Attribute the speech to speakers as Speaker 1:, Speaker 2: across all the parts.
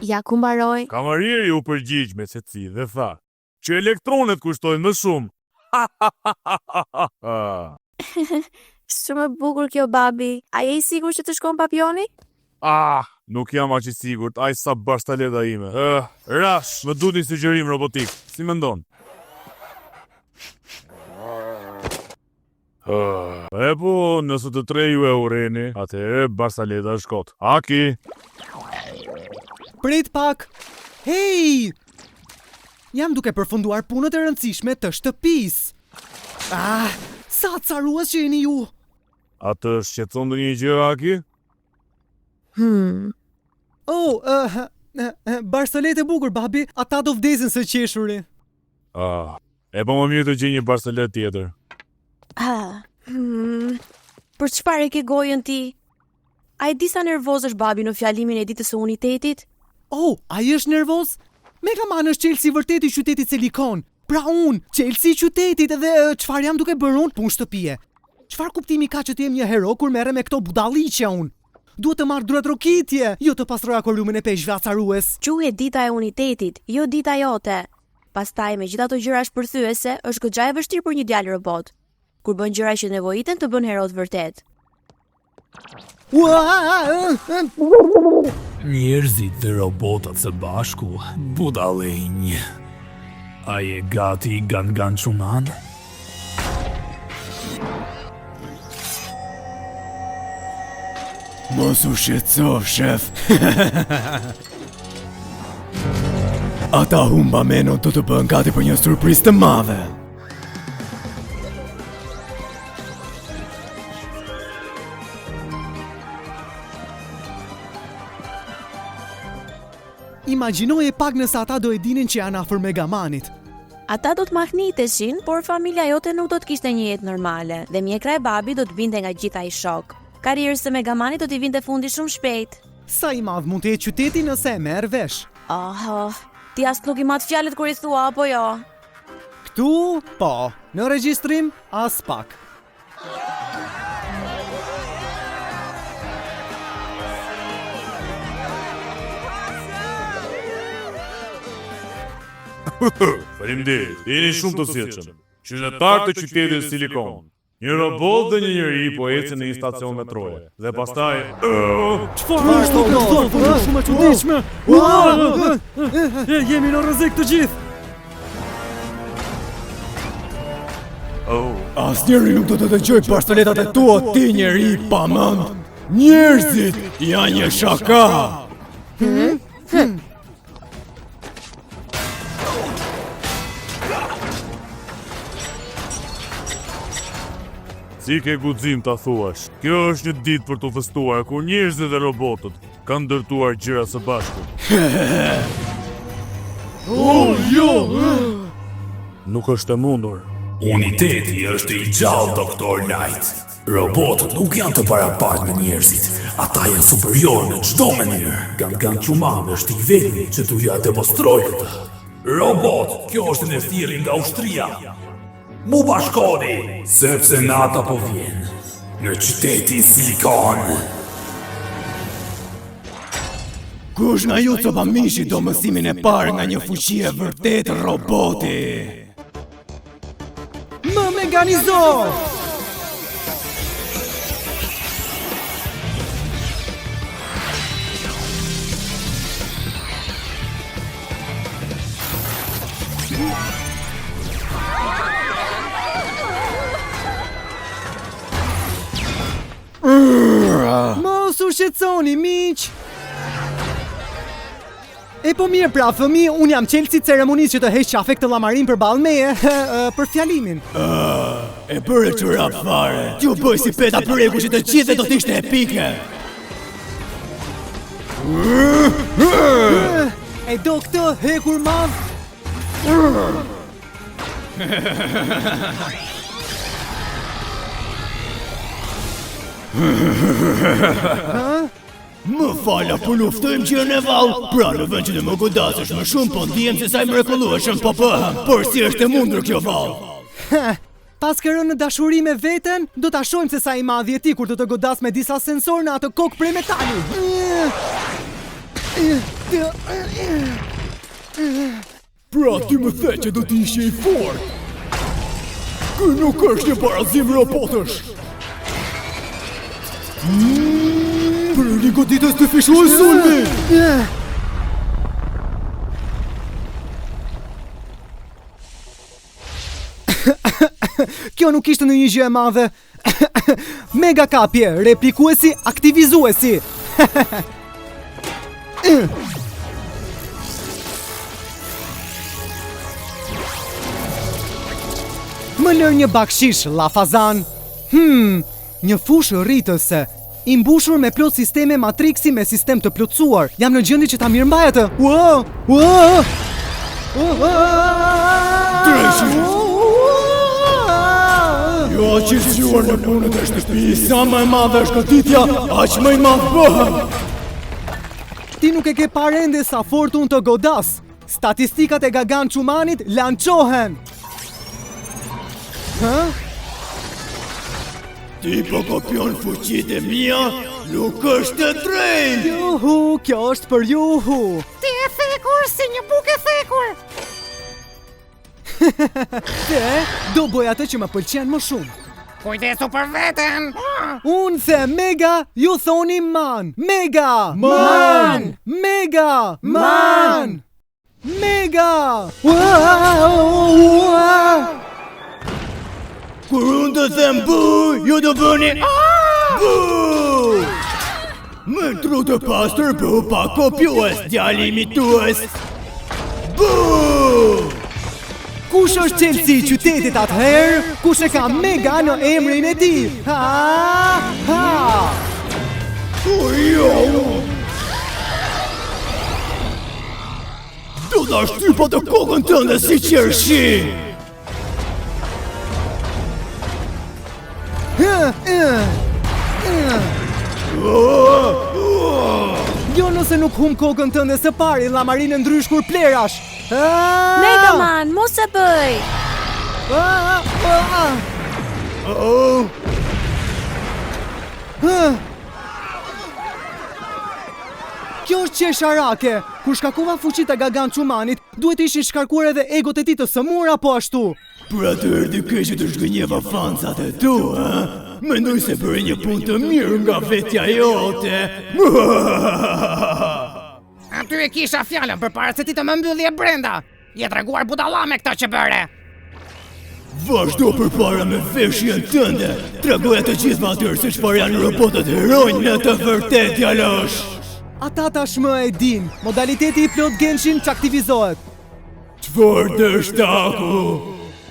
Speaker 1: Ja ku mbaroj.
Speaker 2: Kamarieri u përgjigj me secili dhe tha që elektronet kushtojnë më shumë.
Speaker 1: Shumë e bukur kjo babi. A je i sigurt që të shkon papioni?
Speaker 2: Nuk jam aq i sigurt, aj sa bashtaleta ime. Rash, më duhet një sugjerim robotik. Si mendon? E po, nëse të tre ju e ureni, atëherë bashtaleta shkot. Aki!
Speaker 3: Prit pak! Hej! Jam duke përfunduar punët e rëndësishme të shtëpisë. Sa carues që jeni ju!
Speaker 2: A të shqetëson ndonjë gjë, Aki?
Speaker 3: Barsalet e bukur, babi, ata do vdesin së qeshuri.
Speaker 2: E po më mirë të gjej një barsalet tjetër.
Speaker 1: Për çfarë e ke gojën ti? A e di sa nervoz është babi në fjalimin e ditës së unitetit?
Speaker 3: A i është nervoz? Megaman është Chelsea vërtet i qytetit Silikon. Pra unë, Chelsea i qytetit edhe çfarë jam duke bërë unë? Punë shtëpie. Çfarë kuptimi ka që të jem një hero kur merrem me këto budalliqe unë? Duhet të marrë durat rokitje, jo të pastroj akvariumin e peshqve acarues.
Speaker 1: Quhet dita e unitetit, jo dita jote. Pastaj me gjitha ato gjëra shpërthyese, është goxha e vështirë për një djalë robot. Kur bën gjëra që nevojiten të bën hero të vërtet.
Speaker 4: Njerëzit dhe robotat së bashku, budallinj. A je gati Gangan Quman?
Speaker 5: Mos u shqetëso, shef. Ata humba menon të bën gati për një surprizë të madhe.
Speaker 3: Imagjinoje pak nëse ata do e dinin që janë afër Megamanit.
Speaker 1: Ata do të mahniteshin, por familja jote nuk do të kishte një jetë normale dhe mjekra e babi do të binte nga gjitha i shok. Karrierës së Megamanit do t'i vinte fundi shumë shpejt.
Speaker 3: Sa i madh mund të jetë qyteti nëse e merr vesh?
Speaker 1: Ti as nuk i mat fjalët kur i thua apo jo?
Speaker 3: Këtu, po. Në regjistrim, as pak.
Speaker 2: Faleminderit, jeni shumë të sjellshëm. Qytetar të qytetit Silikon. Një robot dhe një njeri po ecën në një stacion metroje. Dhe pastaj...
Speaker 3: Çfarë është kjo? Shumë e çuditshme. Jemi në rrezik të gjithë.
Speaker 5: Asnjëri nuk do të dëgjoj barsalet e tua, ti njeri pa mend. Njerëzit janë një shaka.
Speaker 2: Si ke guxim ta thuash? Kjo është një ditë për të festuar kur njerëzit dhe robotët kanë ndërtuar gjëra së bashku. Nuk është e mundur.
Speaker 4: Uniteti është i gjallë, Dr. Light. Robotët nuk janë të parapartë me njerëzit. Ata janë superior në çdo mënyrë. Gangan Quman është i vetmi që t'u ja demonstroj këtë. Robot, kjo është një thirrje nga ushtria. Mu bashkoni, sepse nata po vjen në qytetin Silikon.
Speaker 5: Kush nga ju copa mishi do mësimin e parë nga një fuqi e vërtet roboti?
Speaker 3: Më meganizo! Mos u shqetësoni, miq. E po mirë pra, fëmi, unë jam Chelsea ceremonisë që të heq qafe këtë llamarin përballë meje, për fjalimin.
Speaker 5: E bëre që rap fare. T'ju bëj si peta preku që të gjithë do t'ishte epike.
Speaker 3: E do këtë hekur madh?
Speaker 5: Më fala, po luftojmë gjërën e vallë. Pra në vend që të më godasesh më shumë, po ndihem se sa i mrekullueshëm po bëhem. Por si është e mundur kjo vallë?
Speaker 3: Pas ke rënë në dashuri me veten, do ta shohim se sa i madh je ti kur do të godas me disa sensor në atë kokë prej metali.
Speaker 5: Pra ti më the që do t'ishe I fort. Ky nuk është një barazim robotësh. Për një goditës të fishuaj sulmi.
Speaker 3: Kjo nuk ishte në një gjë e madhe. Mega kapje, replikuesi, aktivizuesi. Më lër një bakshish, Lafazan. Një fushë rritëse, I mbushur me plot sisteme matriksi me sistem të plotësuar. Jam në gjendje që ta mirëmbaj atë.
Speaker 5: Jo që zgjuar në punët e shtëpi, sa më e madhe është goditja, aq më I madh bëhem.
Speaker 3: Ti nuk e ke parë ende sa fort unë të godas. Statistikat e Gagan Qumanit lançohen.
Speaker 5: Ti po kopjon fuqitë e mia, nuk është e drejtë.
Speaker 3: Juhu, kjo është për juhu.
Speaker 6: Ti e thekur si një bukë e thekur.
Speaker 3: Te, do bëj atë që më pëlqen më shumë.
Speaker 6: Kujdesu për veten.
Speaker 3: Unë the mega, ju thoni man. Mega!
Speaker 6: Man!
Speaker 3: Mega! Man! Mega!
Speaker 5: Kur unë të them bu, ju do bëni bu! Më tru të pastër bu pa kopjues, djali imitues. Bu!
Speaker 3: Kush është Chelsea I qytetit atëherë? Kush e ka mega në emrin e tij?
Speaker 5: Jo! Do ta shtypa të kokën tënde si qershi!
Speaker 3: Jo nëse nuk hum kokën tënde së pari, llamarin e ndryshkur plerash.
Speaker 1: Mega Man, mos e bëj.
Speaker 3: Kjo është qesharake. Kur shkakova fuqitë e Gagan Qumanit, duhet ishin shkarkuar edhe egot e tij të sëmura po ashtu.
Speaker 5: Për atë erdhi keq që të zhgënjeva fancat e tu, ha? Mendoj se bëre një punë të mirë nga vetja jote.
Speaker 6: Aty e kisha fjalën përpara se ti të më mbyllje brenda. Je treguar budalla me këtë që bëre.
Speaker 5: Vazhdo përpara me veshjen tënde. Tregoja të gjithë atyre se çfarë janë robotët heronj në të vërtetë djalosh.
Speaker 3: Ata tashmë e din. Modaliteti I plot Genshin që aktivizohet.
Speaker 5: Çfarë dështaku?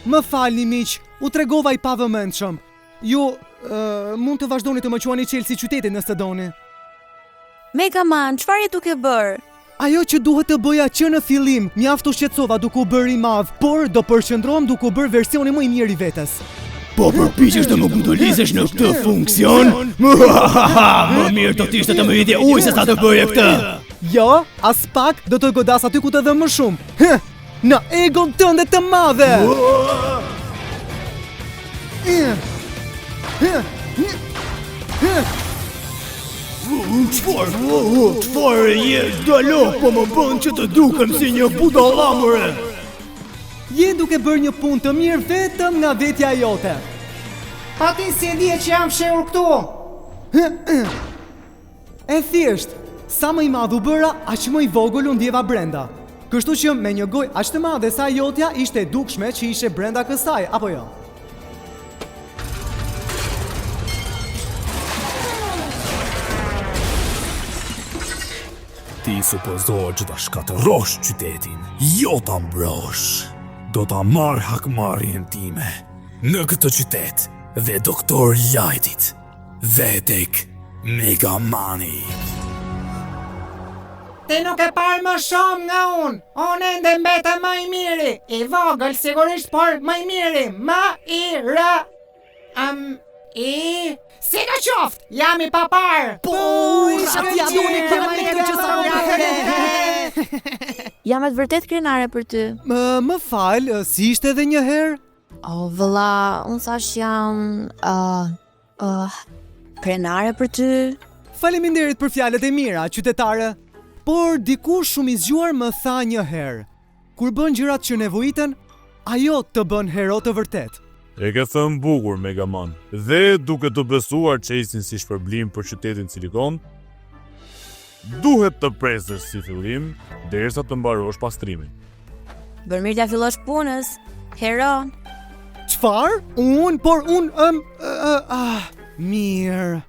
Speaker 3: Më falni miq, u tregova I pavëmendshëm. Ju mund të vazhdoni të më quani Chelsea qytetit nëse doni.
Speaker 1: Mega Man, çfarë je duke bërë?
Speaker 3: Ajo që duhet të bëja që në fillim, mjaft u shqetësova duke u bërë I madh, por do përqendrohem duke u bërë versioni më I mirë I vetes.
Speaker 5: Po përpiqesh të më kundolisesh në këtë funksion? Më mirë do t'ishte të më hidhje ujë se sa të bëje këtë.
Speaker 3: Jo, as pak, do të godas aty ku të dhe më shumë. Në egon tënde të madhe.
Speaker 5: Çfarë je dalo, po më bën që të dukem si një budallamëre.
Speaker 3: Je duke bërë një punë të mirë vetëm nga vetja jote.
Speaker 6: Pa ti si e dje që jam fshehur këtu.
Speaker 3: E thjesht, sa më I madh u bëra, aq më I vogël u ndjeva brenda. Kështu që me një gojë aq të madhe sa jotja ishte e dukshme që ishe brenda kësaj, apo jo?
Speaker 4: Ti supozohet që ta shkatërosh qytetin, jo ta mbrosh. Do ta marr hakmarrjen time në këtë qytet dhe doktor Lightit dhe tek Mega Mani.
Speaker 6: Ti nuk e parë më shumë nga unë. Unë ende mbetem më I miri. I vogël sigurisht, por më I miri. Si ka qoftë, jam I papar.
Speaker 1: Jam e vërtet krenare për ty.
Speaker 3: Më fal, si ishte edhe një herë?
Speaker 1: O, vëlla, unë thash jam... krenare për ty.
Speaker 3: Faleminderit për fjalët e mira, qytetare. Por dikush shumë i zgjuar më tha një herë, kur bën gjërat që nevojiten, ajo të bën hero të vërtet.
Speaker 2: E ke thënë bukur, Megaman. Dhe duke të besuar Chasein si shpërblim për qytetin Silikon, duhet të presësh si fillim derisa të mbarosh pastrimin.
Speaker 1: Bën mirë t'ja fillosh punës, hero.
Speaker 3: Çfarë? Mirë.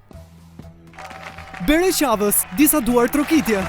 Speaker 3: Bere qavës, disa duar trokitje.